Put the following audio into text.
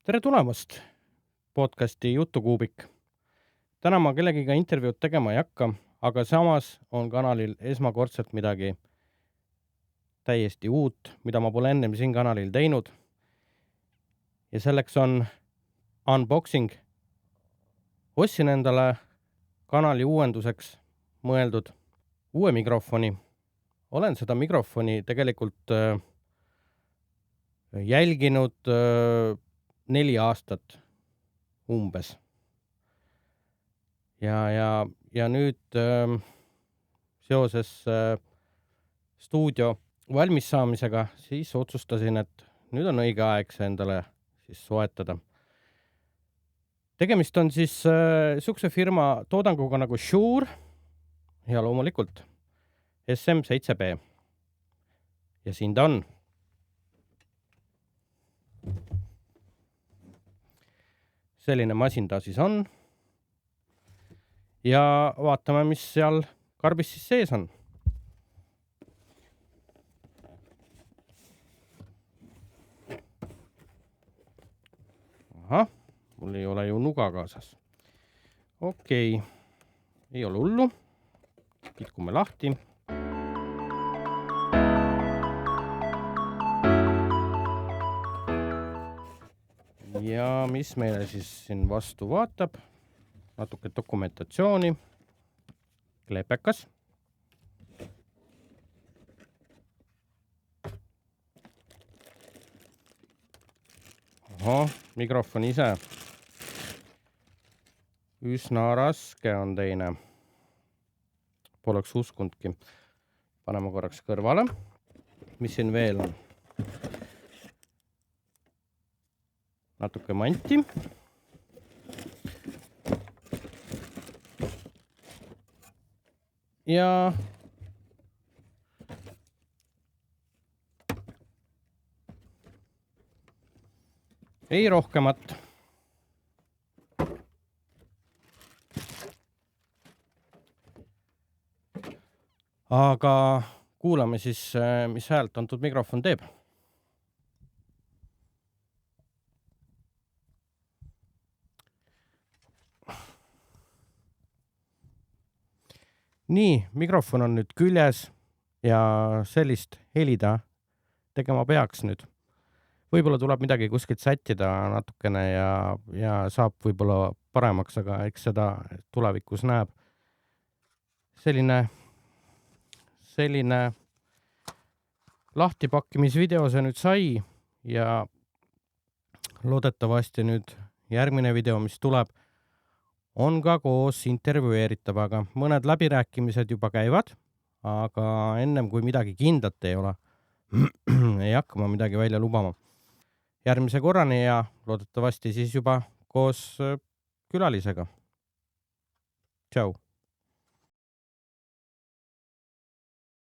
Tere tulemast podcasti Jutukuubik. Täna ma kellegiga intervjuud tegema ei hakka, aga samas on kanalil esmakordselt midagi täiesti uut, mida ma pole ennem siin kanalil teinud. Ja selleks on unboxing. Ostsin endale kanali uuenduseks mõeldud uue mikrofoni. Olen seda mikrofoni tegelikult jälginud 4 aastat umbes. Ja nüüd seoses stuudio valmis saamisega siis otsustasin, et nüüd on õige aeg see endale siis soetada. Tegemist on siis sihukese firma toodanguga nagu Shure ja loomulikult SM7B. Ja siin ta on. Selline masin ta siis on. Ja vaatame, mis seal karbis siis sees on. Ahah, mul ei ole ju nuga kaasas. Okei, ei ole hullu. Kitkume lahti. Ja mis meile siis siin vastu vaatab? Natuke dokumentatsiooni. Kleepekas. Ahah, mikrofon ise. Üsna raske on teine. Poleks uskundki. Paneme korraks kõrvale. Mis siin veel on? Natuke manti. Ja ei rohkemat. Aga kuulame siis, mis häält antud mikrofon teeb. Nii, mikrofon on nüüd küljes ja sellist heli ta tegema peaks nüüd. Võib-olla tuleb midagi kuskilt sättida natukene ja saab võib-olla paremaks, aga eks seda tulevikus näeb. Selline lahtipakkimisvideo see nüüd sai ja loodetavasti nüüd järgmine video, mis tuleb, on ka koos intervjueeritavaga. Mõned läbirääkimised juba käivad, aga ennem kui midagi kindlat ei ole, ei hakka ma midagi välja lubama. Järgmise korrani ja loodetavasti siis juba koos külalisega. Tšau!